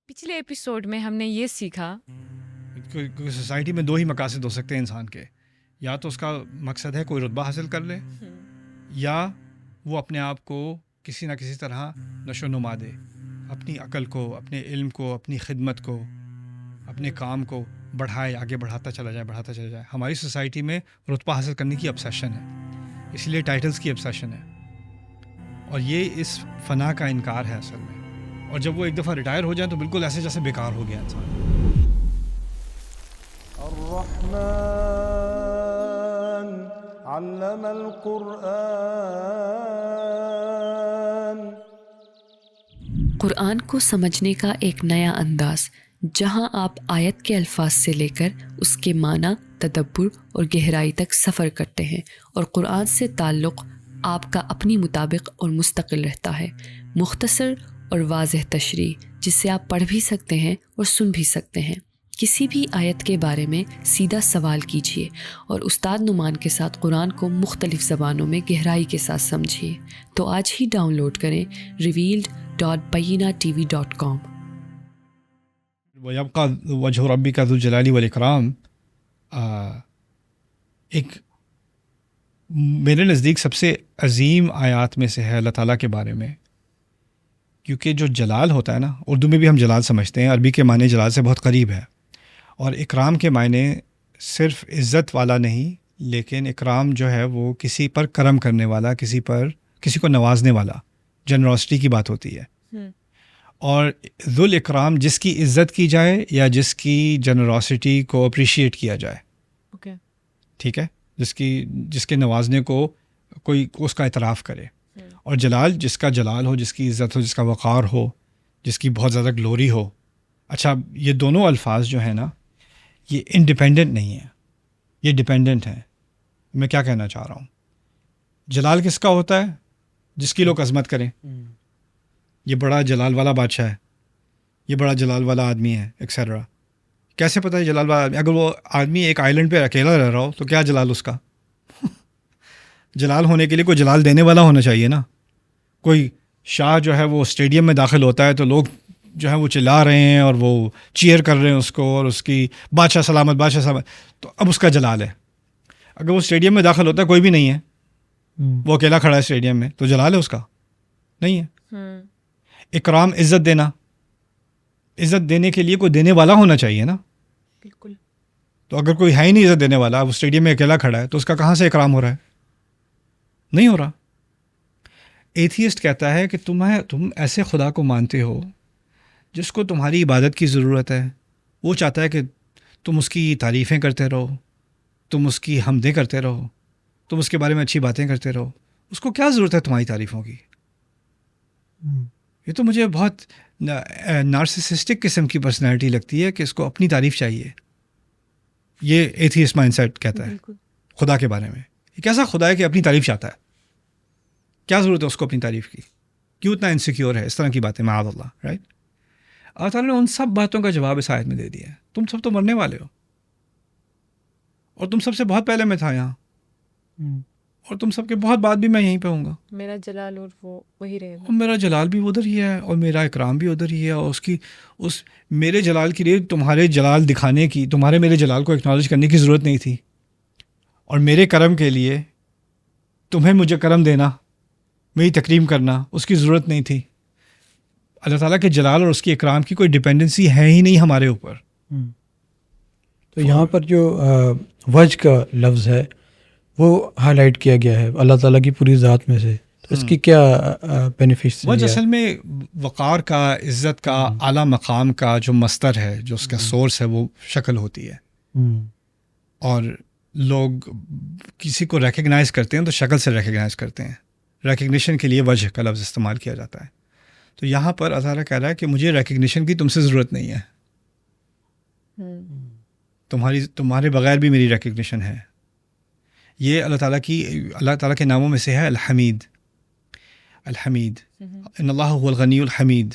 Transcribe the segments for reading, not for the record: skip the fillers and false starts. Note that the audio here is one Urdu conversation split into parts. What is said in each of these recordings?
پچھلے ایپیسوڈ میں ہم نے یہ سیکھا کیونکہ سوسائٹی میں دو ہی مقاصد ہو سکتے ہیں انسان کے، یا تو اس کا مقصد ہے کوئی رتبہ حاصل کر لے، یا وہ اپنے آپ کو کسی نہ کسی طرح نشو و نما دے، اپنی عقل کو، اپنے علم کو، اپنی خدمت کو، اپنے کام کو بڑھائے، آگے بڑھاتا چلا جائے. ہماری سوسائٹی میں رتبہ حاصل کرنے کی obsession ہے، اس لیے ٹائٹلز کی obsession ہے، اور یہ اس فنا کا انکار ہے اصل میں. اور جب وہ ایک دفعہ ریٹائر ہو جائیں تو بالکل ایسے جیسے بیکار ہو گیا انسان. الرحمن علم القرآن. قرآن کو سمجھنے کا ایک نیا انداز، جہاں آپ آیت کے الفاظ سے لے کر اس کے معنی، تدبر اور گہرائی تک سفر کرتے ہیں، اور قرآن سے تعلق آپ کا اپنی مطابق اور مستقل رہتا ہے. مختصر اور واضح تشریح جس سے آپ پڑھ بھی سکتے ہیں اور سن بھی سکتے ہیں. کسی بھی آیت کے بارے میں سیدھا سوال کیجیے اور استاد نعمان کے ساتھ قرآن کو مختلف زبانوں میں گہرائی کے ساتھ سمجھیے. تو آج ہی ڈاؤن لوڈ کریں revealed.bayinatv.com. وَيَبْقَى وَجْهُ رَبِّكَ ذُو الْجَلَالِ وَالْإِكْرَامِ ایک میرے نزدیک سب سے عظیم آیات میں سے ہے اللہ تعالیٰ کے بارے میں، کیونکہ جو جلال ہوتا ہے نا، اردو میں بھی ہم جلال سمجھتے ہیں، عربی کے معنی جلال سے بہت قریب ہے. اور اکرام کے معنی صرف عزت والا نہیں، لیکن اکرام جو ہے وہ کسی پر کرم کرنے والا، کسی کو نوازنے والا، جنراسٹی کی بات ہوتی ہے. اور ذو الاکرام جس کی عزت کی جائے یا جس کی جنراسٹی کو اپریشیٹ کیا جائے. ٹھیک ہے، جس کے نوازنے کو کوئی اس کا اعتراف کرے. اور جلال جس کا جلال ہو، جس کی عزت ہو، جس کا وقار ہو، جس کی بہت زیادہ گلوری ہو. اچھا، یہ دونوں الفاظ جو ہیں نا، یہ انڈیپینڈنٹ نہیں ہیں، یہ ڈیپینڈنٹ ہیں. میں کیا کہنا چاہ رہا ہوں، جلال کس کا ہوتا ہے؟ جس کی لوگ عظمت کریں. یہ بڑا جلال والا بادشاہ ہے، یہ بڑا جلال والا آدمی ہے، ایکسیٹرا. کیسے پتہ ہے جلال والا آدمی؟ اگر وہ آدمی ایک آئی لینڈ پہ اکیلا رہ رہا ہو تو کیا جلال اس کا؟ جلال ہونے کے لیے کوئی جلال دینے والا ہونا چاہیے نا. کوئی شاہ جو ہے وہ اسٹیڈیم میں داخل ہوتا ہے تو لوگ جو ہے وہ چلا رہے ہیں اور وہ چیئر کر رہے ہیں اس کو، اور اس کی بادشاہ سلامت، بادشاہ سلامت، تو اب اس کا جلال ہے. اگر وہ اسٹیڈیم میں داخل ہوتا ہے، کوئی بھی نہیں ہے، وہ اکیلا کھڑا ہے اسٹیڈیم میں، تو جلال ہے اس کا؟ نہیں ہے. اکرام عزت دینا، عزت دینے کے لیے کوئی دینے والا ہونا چاہیے نا. بالکل. تو اگر کوئی ہے ہی نہیں عزت دینے والا، وہ اسٹیڈیم میں اکیلا کھڑا ہے، تو اس کا کہاں سے اکرام ہو رہا ہے؟ نہیں ہو رہا. ایتھیسٹ کہتا ہے کہ تم ایسے خدا کو مانتے ہو جس کو تمہاری عبادت کی ضرورت ہے. وہ چاہتا ہے کہ تم اس کی تعریفیں کرتے رہو، تم اس کی حمدیں کرتے رہو، تم اس کے بارے میں اچھی باتیں کرتے رہو. اس کو کیا ضرورت ہے تمہاری تعریفوں کی؟ یہ تو مجھے بہت نارسسسٹک قسم کی پرسنالٹی لگتی ہے کہ اس کو اپنی تعریف چاہیے. یہ ایتھیسٹ مائنڈ سیٹ کہتا ہے خدا کے بارے میں. یہ کیسا خدا ہے کہ اپنی تعریف چاہتا ہے؟ کیا ضرورت ہے اس کو اپنی تعریف کی؟ کیوں اتنا انسیکیور ہے؟ اس طرح کی باتیں، معاذ اللہ. رائٹ. اللہ تعالیٰ نے ان سب باتوں کا جواب اس آیت میں دے دیا ہے. تم سب تو مرنے والے ہو، اور تم سب سے بہت پہلے میں تھا یہاں، اور تم سب کے بہت بعد بھی میں یہیں پہ ہوں گا. میرا جلال اور وہ وہی رہے گا، اور میرا جلال بھی ادھر ہی ہے، اور میرا اکرام بھی ادھر ہی ہے. اور اس میرے جلال کے لیے تمہارے جلال دکھانے کی، تمہارے میرے جلال کو اکنالج کرنے کی ضرورت نہیں تھی. اور میرے کرم کے لیے تمہیں مجھے کرم دینا، میری تکریم کرنا، اس کی ضرورت نہیں تھی. اللہ تعالیٰ کے جلال اور اس کی اکرام کی کوئی ڈیپینڈنسی ہے ہی نہیں ہمارے اوپر. تو یہاں پر جو وجہ کا لفظ ہے وہ ہائی لائٹ کیا گیا ہے اللہ تعالیٰ کی پوری ذات میں سے، تو اس کی کیا بینیفٹس ہیں؟ وجہ اصل میں وقار کا، عزت کا، اعلیٰ مقام کا جو مصدر ہے، جو اس کا سورس ہے، وہ شکل ہوتی ہے. اور لوگ کسی کو ریکگنائز کرتے ہیں تو شکل سے ریکگنائز کرتے ہیں. ریکگنیشن کے لیے وجہ کا لفظ استعمال کیا جاتا ہے. تو یہاں پر اللہ تعالیٰ کہہ رہا ہے کہ مجھے ریکگنیشن کی تم سے ضرورت نہیں ہے، تمہارے بغیر بھی میری ریکگنیشن ہے. یہ اللہ تعالیٰ کے ناموں میں سے ہے الحمید. الحمید، ان اللہ هو الغنی الحمید.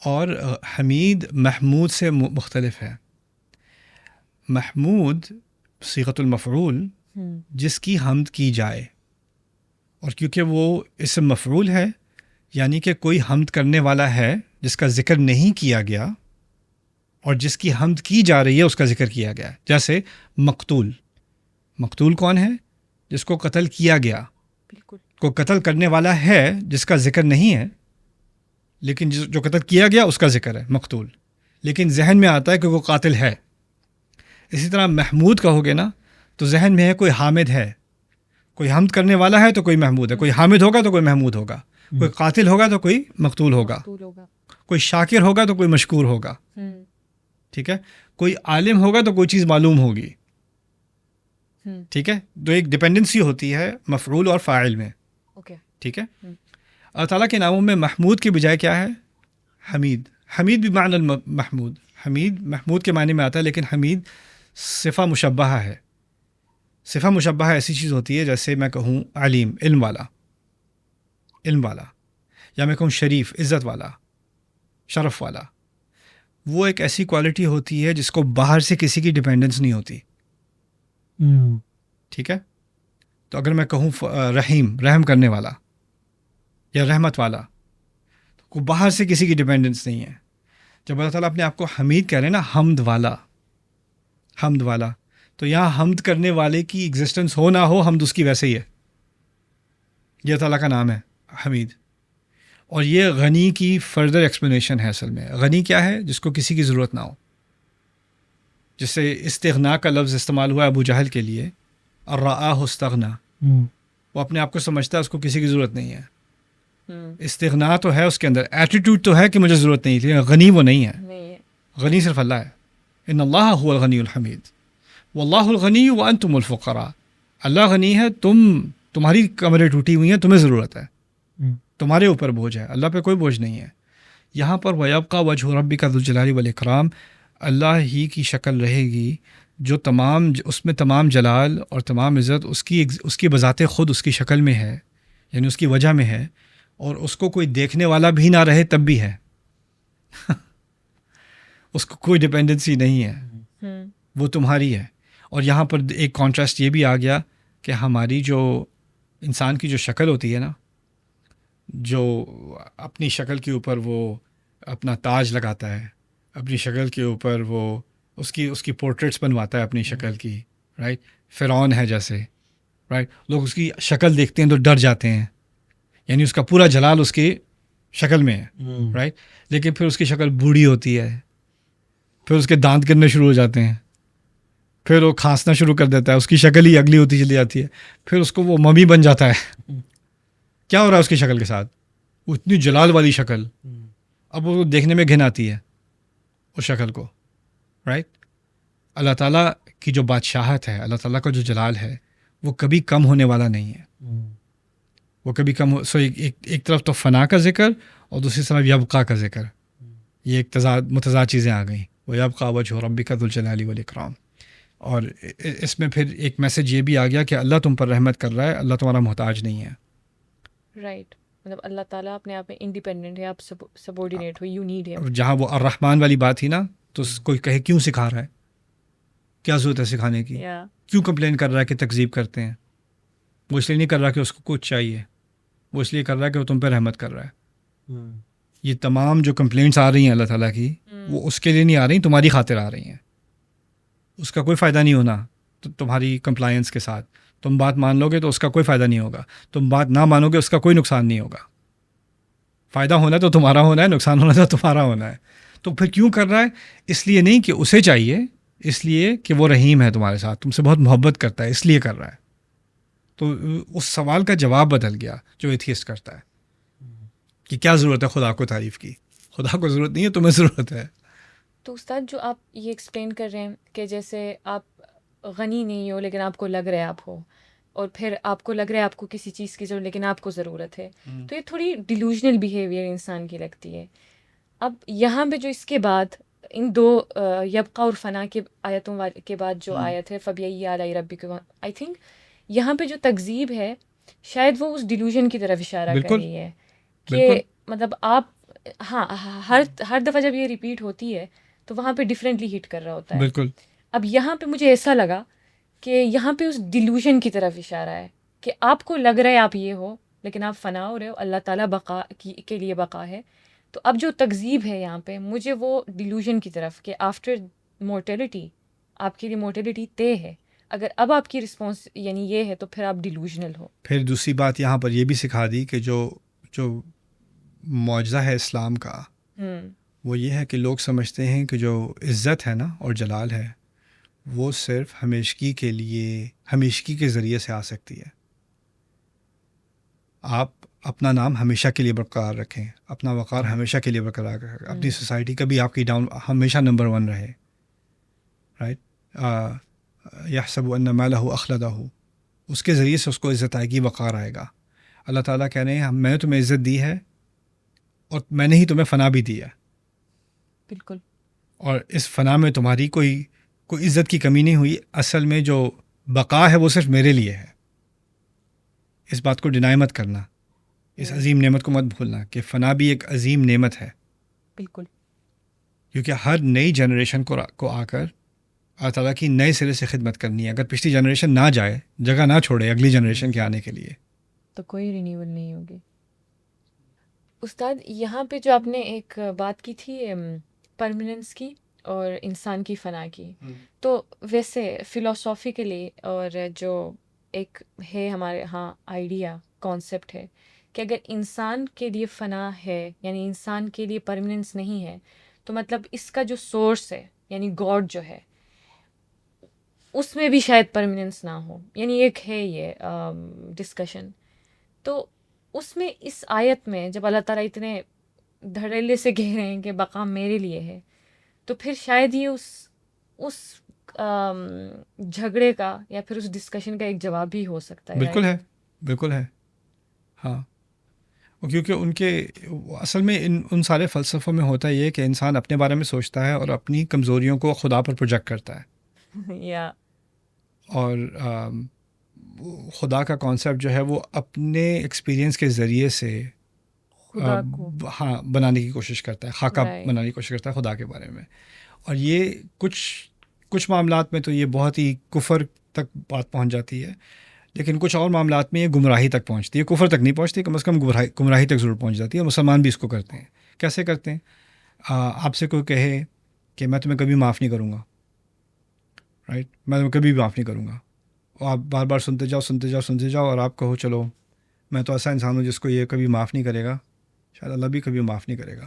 اور حمید محمود سے مختلف ہے. محمود صیغۃ المفعول، جس کی حمد کی جائے. اور کیونکہ وہ اسم مفعول ہے، یعنی کہ کوئی حمد کرنے والا ہے جس کا ذکر نہیں کیا گیا اور جس کی حمد کی جا رہی ہے اس کا ذکر کیا گیا ہے. جیسے مقتول کون ہے؟ جس کو قتل کیا گیا. بالکل. کو قتل کرنے والا ہے جس کا ذکر نہیں ہے، لیکن جو قتل کیا گیا اس کا ذکر ہے مقتول، لیکن ذہن میں آتا ہے کہ وہ قاتل ہے. اسی طرح محمود کہوگے نا تو ذہن میں ہے کوئی حامد ہے، کوئی حمد کرنے والا ہے تو کوئی محمود ہے، کوئی حامد ہوگا تو کوئی محمود ہوگا، کوئی قاتل ہوگا تو کوئی مقتول ہوگا، مقتول ہوگا. کوئی شاکر ہوگا تو کوئی مشکور ہوگا. ہم، ٹھیک ہے، کوئی عالم ہوگا تو کوئی چیز معلوم ہوگی. ہم، ٹھیک ہے، تو ایک ڈپینڈنسی ہوتی ہے مفعول اور فاعل میں. اوکے. ٹھیک ہے. اللہ تعالیٰ کے ناموں میں محمود کی بجائے کیا ہے؟ حمید. حمید بھی معنی محمود، حمید محمود کے معنی میں آتا ہے، لیکن حمید صفہ مشبہہ ہے. صفہ مشبہہ ایسی چیز ہوتی ہے جیسے میں کہوں علیم، علم والا، یا میں کہوں شریف، عزت والا، شرف والا. وہ ایک ایسی کوالٹی ہوتی ہے جس کو باہر سے کسی کی ڈپینڈنس نہیں ہوتی. ٹھیک ہے. تو اگر میں کہوں رحیم، رحم کرنے والا یا رحمت والا، کو باہر سے کسی کی ڈپینڈنس نہیں ہے. جب اللہ تعالیٰ اپنے آپ کو حمید کہہ رہے ہیں نا، حمد والا، تو یہاں حمد کرنے والے کی ایگزسٹنس ہو نہ ہو، حمد اس کی ویسے ہی ہے. یہ تعالیٰ کا نام ہے حمید. اور یہ غنی کی فردر ایکسپلینیشن ہے. اصل میں غنی کیا ہے؟ جس کو کسی کی ضرورت نہ ہو. جس سے استغنا کا لفظ استعمال ہوا ابو جہل کے لیے، الرآہ استغنا، وہ اپنے آپ کو سمجھتا ہے اس کو کسی کی ضرورت نہیں ہے. استغنا تو ہے اس کے اندر، ایٹیٹیوڈ تو ہے کہ مجھے ضرورت نہیں، لیکن غنی وہ نہیں ہے. نہیں ہے. غنی صرف اللہ ہے. ان اللہ هو الغنی الحمید واللہ الغنی وانتم الفقراء. اللہ غنی ہے، تمہاری کمریں ٹوٹی ہوئی ہیں، تمہیں ضرورت ہے، تمہارے اوپر بوجھ ہے، اللہ پہ کوئی بوجھ نہیں ہے. یہاں پر وَيَبْقَى وَجْهُ رَبِّكَ ذُو الجلال والإکرام، اللہ ہی کی شکل رہے گی جو اس میں تمام جلال اور تمام عزت اس کی بذات خود اس کی شکل میں ہے، یعنی اس کی وجہ میں ہے، اور اس کو کوئی دیکھنے والا بھی نہ رہے تب بھی ہے. اس کو کوئی ڈپینڈنسی نہیں ہے، وہ تمہاری ہے. اور یہاں پر ایک کانٹراسٹ یہ بھی آ گیا کہ ہماری جو انسان کی جو شکل ہوتی ہے نا، جو اپنی شکل کے اوپر وہ اپنا تاج لگاتا ہے، اپنی شکل کے اوپر وہ اس کی پورٹریٹس بنواتا ہے اپنی شکل کی، رائٹ. فرعون ہے جیسے، رائٹ. لوگ اس کی شکل دیکھتے ہیں تو ڈر جاتے ہیں، یعنی اس کا پورا جلال اس کی شکل میں ہے، رائٹ. لیکن پھر اس کی شکل بوڑھی ہوتی ہے، پھر اس کے دانت گرنے شروع ہو جاتے ہیں، پھر وہ کھانسنا شروع کر دیتا ہے، اس کی شکل ہی اگلی ہوتی چلی جاتی ہے، پھر اس کو وہ ممی بن جاتا ہے. کیا ہو رہا ہے اس کی شکل کے ساتھ؟ وہ اتنی جلال والی شکل، اب وہ دیکھنے میں گھن آتی ہے اس شکل کو، رائٹ. اللہ تعالیٰ کی جو بادشاہت ہے، اللہ تعالیٰ کا جو جلال ہے، وہ کبھی کم ہونے والا نہیں ہے. وہ کبھی کم سو ایک طرف تو فنا کا ذکر اور دوسری طرف یبقا کا ذکر، یہ ایک متضاد چیزیں آ گئیں. وہ یبقا وجہ ربک ذو الجلال والاکرام. اور اس میں پھر ایک میسج یہ بھی آ گیا کہ اللہ تم پر رحمت کر رہا ہے، اللہ تمہارا محتاج نہیں ہے. رائٹ. مطلب اللہ تعالیٰ اپنے آپ میں انڈیپینڈنٹ ہے، آپ سبورڈینیٹ ہو، یو نیڈ ہم. جہاں وہ الرحمن والی بات تھی نا، تو کوئی کہے کیوں سکھا رہا ہے، کیا ضرورت ہے سکھانے کی، کیوں کمپلین کر رہا ہے کہ تکذیب کرتے ہیں. وہ اس لیے نہیں کر رہا کہ اس کو کچھ چاہیے، وہ اس لیے کر رہا ہے کہ وہ تم پہ رحمت کر رہا ہے. یہ تمام جو کمپلینٹس آ رہی ہیں اللہ تعالیٰ کی، وہ اس کے لیے نہیں آ رہی، تمہاری خاطر آ رہی ہیں. اس کا کوئی فائدہ نہیں ہونا تمہاری کمپلائنس کے ساتھ. تم بات مان لو گے تو اس کا کوئی فائدہ نہیں ہوگا، تم بات نہ مانو گے اس کا کوئی نقصان نہیں ہوگا. فائدہ ہونا تو تمہارا ہونا ہے، نقصان ہونا تو تمہارا ہونا ہے. تو پھر کیوں کر رہا ہے؟ اس لیے نہیں کہ اسے چاہیے، اس لیے کہ وہ رحیم ہے تمہارے ساتھ، تم سے بہت محبت کرتا ہے، اس لیے کر رہا ہے. تو اس سوال کا جواب بدل گیا جو ایتھیسٹ کرتا ہے کہ کیا ضرورت ہے خدا کو تعریف کی. خدا کو ضرورت نہیں ہے، تمہیں ضرورت ہے. تو استاد جو آپ یہ ایکسپلین کر رہے ہیں کہ جیسے آپ غنی نہیں ہو لیکن آپ کو لگ رہا ہے آپ ہو، اور پھر آپ کو لگ رہا ہے آپ کو کسی چیز کی ضرورت لیکن آپ کو ضرورت ہے، تو یہ تھوڑی ڈیلوژنل بیہیویئر انسان کی لگتی ہے. اب یہاں پہ جو اس کے بعد ان دو یبقا اور فنا کے آیتوں کے بعد جو آیت ہے فَبِأَيِّ آلَاءِ رَبِّكُمَا، آئی تھنک یہاں پہ جو تکذیب ہے شاید وہ اس ڈیلوژن کی طرف اشارہ کر رہی ہے کہ مطلب آپ ہاں ہر دفعہ جب یہ ریپیٹ ہوتی ہے تو وہاں پہ ڈفرینٹلی ہٹ کر رہا ہوتا ہے. بالکل. اب یہاں پہ مجھے ایسا لگا کہ یہاں پہ اس ڈیلوژن کی طرف اشارہ ہے کہ آپ کو لگ رہا ہے آپ یہ ہو لیکن آپ فنا ہو رہے ہو، اللہ تعالیٰ بقا کے لیے بقا ہے، تو اب جو تکذیب ہے یہاں پہ مجھے وہ ڈیلوژن کی طرف کہ آفٹر مورٹیلٹی آپ کے لیے مورٹیلٹی طے ہے، اگر اب آپ کی رسپانس یعنی یہ ہے تو پھر آپ ڈیلوژنل ہو. پھر دوسری بات یہاں پر یہ بھی سکھا دی کہ جو معجزہ ہے اسلام کا وہ یہ ہے کہ لوگ سمجھتے ہیں کہ جو عزت ہے نا اور جلال ہے وہ صرف ہمیشگی کے ذریعے سے آ سکتی ہے. آپ اپنا نام ہمیشہ کے لیے برقرار رکھیں، اپنا وقار ہمیشہ کے لیے برقرار رکھیں، اپنی سوسائٹی کبھی آپ کی ڈاؤن ہمیشہ نمبر 1 رہے. رائٹ، یحسب ان مالہ اخلدہ، اس کے ذریعے سے اس کو عزت آئے گی، وقار آئے گا. اللہ تعالیٰ کہہ رہے ہیں میں نے تمہیں عزت دی ہے اور میں نے ہی تمہیں فنا بھی دی ہے. بالکل. اور اس فنا میں تمہاری کوئی عزت کی کمی نہیں ہوئی. اصل میں جو بقا ہے وہ صرف میرے لیے ہے. اس بات کو ڈینائی مت کرنا، اس عظیم نعمت کو مت بھولنا کہ فنا بھی ایک عظیم نعمت ہے. بالکل. کیونکہ ہر نئی جنریشن کو آ کر اللہ تعالیٰ کی نئے سرے سے خدمت کرنی ہے. اگر پچھلی جنریشن نہ جائے، جگہ نہ چھوڑے اگلی جنریشن کے آنے کے لیے، تو کوئی رینیول نہیں ہوگی. استاد یہاں پہ جو آپ نے ایک بات کی تھی پرماننس کی اور انسان کی فنا کی، تو ویسے فلاسافیکلی اور جو ایک ہے ہمارے ہاں آئیڈیا کانسیپٹ ہے کہ اگر انسان کے لیے فنا ہے یعنی انسان کے لیے پرماننس نہیں ہے تو مطلب اس کا جو سورس ہے یعنی گاڈ جو ہے اس میں بھی شاید پرماننس نہ ہو. یعنی ایک ہے یہ ڈسکشن. تو اس میں اس آیت میں جب اللہ تعالیٰ اتنے دھڑلے سے کہہ رہے ہیں کہ بقا میرے لیے ہے، تو پھر شاید یہ اس جھگڑے کا یا پھر اس ڈسکشن کا ایک جواب بھی ہو سکتا ہے. بالکل ہے، بالکل ہے. ہاں، کیونکہ ان کے اصل میں ان سارے فلسفوں میں ہوتا یہ کہ انسان اپنے بارے میں سوچتا ہے اور اپنی کمزوریوں کو خدا پر پروجیکٹ کرتا ہے. یا اور خدا کا کانسیپٹ جو ہے وہ اپنے ایکسپیرینس کے ذریعے سے بنانے کی کوشش کرتا ہے، خاکہ بنانے کی کوشش کرتا ہے خدا کے بارے میں. اور یہ کچھ معاملات میں تو یہ بہت ہی کفر تک بات پہنچ جاتی ہے، لیکن کچھ اور معاملات میں یہ گمراہی تک پہنچتی ہے. کفر تک نہیں پہنچتی، کم از کم گمراہی تک ضرور پہنچ جاتی ہے. مسلمان بھی اس کو کرتے ہیں. کیسے کرتے ہیں؟ آپ سے کوئی کہے کہ میں تمہیں کبھی معاف نہیں کروں گا، رائٹ، میں تمہیں کبھی بھی معاف نہیں کروں گا، اور آپ بار بار سنتے جاؤ اور آپ کہو چلو میں تو ایسا انسان ہوں جس کو یہ کبھی معاف نہیں کرے گا، شاید اللہ بھی کبھی معاف نہیں کرے گا.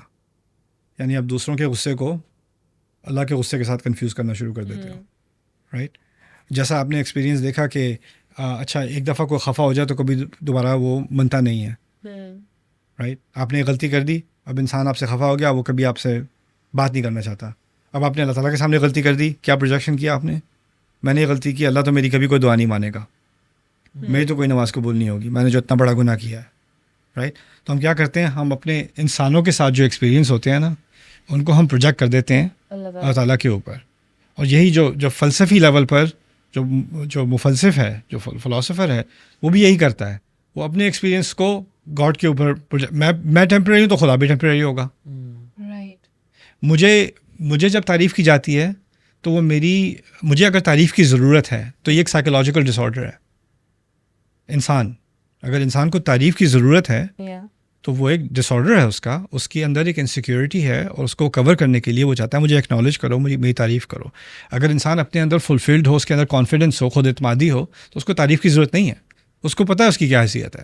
یعنی آپ دوسروں کے غصے کو اللہ کے غصے کے ساتھ کنفیوز کرنا شروع کر دیتے ہو، رائٹ. جیسا آپ نے ایکسپیرینس دیکھا کہ اچھا ایک دفعہ کوئی خفا ہو جائے تو کبھی دوبارہ وہ منتا نہیں ہے، رائٹ. آپ نے غلطی کر دی، اب انسان آپ سے خفا ہو گیا، وہ کبھی آپ سے بات نہیں کرنا چاہتا. اب آپ نے اللہ تعالیٰ کے سامنے غلطی کر دی، کیا پروجیکشن کیا آپ نے؟ میں نے یہ غلطی کی، اللہ تو میری کبھی کوئی دعا نہیں مانے گا، میری تو کوئی نماز قبول نہیں ہوگی، میں نے جو اتنا بڑا گناہ کیا ہے، رائٹ. تو ہم کیا کرتے ہیں، ہم اپنے انسانوں کے ساتھ جو ایکسپیرینس ہوتے ہیں نا ان کو ہم پروجیکٹ کر دیتے ہیں اللہ تعالیٰ کے اوپر. اور یہی جو فلسفی لیول پر جو مفلسف ہے، جو فلاسفر ہے، وہ بھی یہی کرتا ہے. وہ اپنے ایکسپیرینس کو گاڈ کے اوپر میں ٹیمپریری ہوں تو خدا بھی ٹیمپریری ہوگا. مجھے جب تعریف کی جاتی ہے تو وہ مجھے اگر تعریف کی ضرورت ہے تو یہ ایک سائیکولوجیکل ڈس آرڈر ہے. اگر انسان کو تعریف کی ضرورت ہے تو وہ ایک ڈس آرڈر ہے اس کے اندر ایک انسیکیورٹی ہے، اور اس کو کور کرنے کے لیے وہ چاہتا ہے مجھے ایکنالج کرو، میری تعریف کرو. اگر انسان اپنے اندر فلفلڈ ہو، اس کے اندر کانفیڈنس ہو، خود اعتمادی ہو، تو اس کو تعریف کی ضرورت نہیں ہے. اس کو پتہ ہے اس کی کیا حیثیت ہے،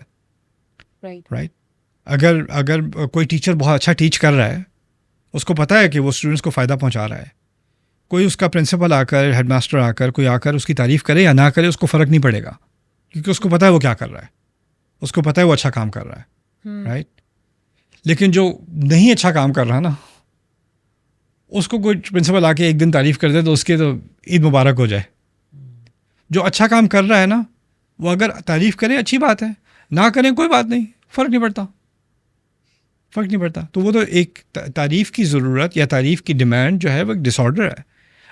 رائٹ. اگر کوئی ٹیچر بہت اچھا ٹیچ کر رہا ہے، اس کو پتہ ہے کہ وہ اسٹوڈنٹس کو فائدہ پہنچا رہا ہے. کوئی اس کا پرنسپل آ کر، ہیڈ ماسٹر آ کر، کوئی آ کر اس کی تعریف کرے یا نہ کرے، اس کو فرق نہیں پڑے گا، کیونکہ اس کو پتہ ہے وہ کیا کر رہا ہے، اس کو پتہ ہے وہ اچھا کام کر رہا ہے، رائٹ. لیکن جو نہیں اچھا کام کر رہا نا، اس کو کوئی پرنسپل آ کے ایک دن تعریف کر دے تو اس کے تو عید مبارک ہو جائے. جو اچھا کام کر رہا ہے نا، وہ اگر تعریف کرے اچھی بات ہے، نہ کریں کوئی بات نہیں، فرق نہیں پڑتا. تو وہ تو ایک تعریف کی ضرورت یا تعریف کی ڈیمانڈ جو ہے وہ ایک ڈس آرڈر ہے.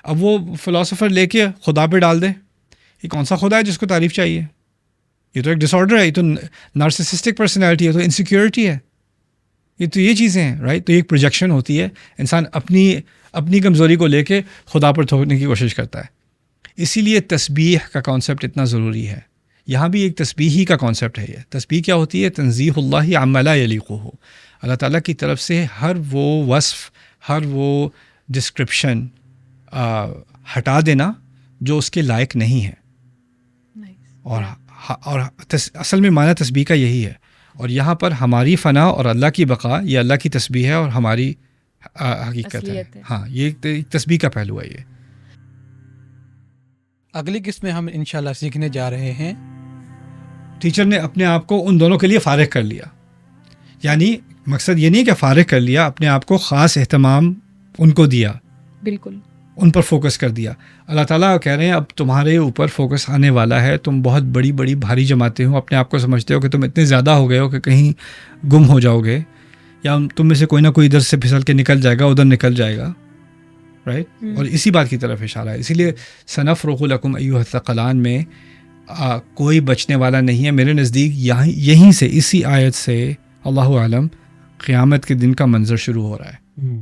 اب وہ فلاسفر لے کے خدا پہ ڈال دے، یہ کون سا خدا ہے جس کو تعریف چاہیے؟ یہ تو ایک ڈس آرڈر ہے، یہ تو نارسسسٹک پرسنالٹی ہے، تو انسیکیورٹی ہے، یہ چیزیں ہیں، رائٹ. تو ایک پروجیکشن ہوتی ہے، انسان اپنی کمزوری کو لے کے خدا پر تھوکنے کی کوشش کرتا ہے. اسی لیے تسبیح کا کانسیپٹ اتنا ضروری ہے. یہاں بھی ایک تسبیح کا کانسیپٹ ہے. یہ تسبیح کیا ہوتی ہے؟ تنزیہ اللہ عما لا یلیقہ، اللہ تعالیٰ کی طرف سے ہر وہ وصف، ہر وہ ڈسکرپشن ہٹا دینا جو اس کے لائق نہیں ہے. اور اصل میں معنی تسبیح کا یہی ہے. اور یہاں پر ہماری فنا اور اللہ کی بقا، یہ اللہ کی تسبیح ہے اور ہماری حقیقت ہے. ہاں، یہ ایک تسبیح کا پہلو ہے. یہ اگلی قسط میں ہم انشاءاللہ سیکھنے جا رہے ہیں ٹیچر نے اپنے آپ کو ان دونوں کے لیے فارغ کر لیا. یعنی مقصد یہ نہیں کہ فارغ کر لیا، اپنے آپ کو خاص اہتمام ان کو دیا، بالکل ان پر فوکس کر دیا. اللہ تعالیٰ کہہ رہے ہیں اب تمہارے اوپر فوکس آنے والا ہے. تم بہت بڑی بڑی بھاری جماعتیں ہو، اپنے آپ کو سمجھتے ہو کہ تم اتنے زیادہ ہو گئے ہو کہ کہیں گم ہو جاؤ گے، یا تم میں سے کوئی نہ کوئی ادھر سے پھسل کے نکل جائے گا، ادھر نکل جائے گا. رائٹ. اور اسی بات کی طرف اشارہ ہے. اسی لیے سنفرغ لکم ایھا الثقلان میں کوئی بچنے والا نہیں ہے. میرے نزدیک یہیں سے، اسی آیت سے اللہ عالم قیامت کے دن کا منظر شروع ہو رہا ہے.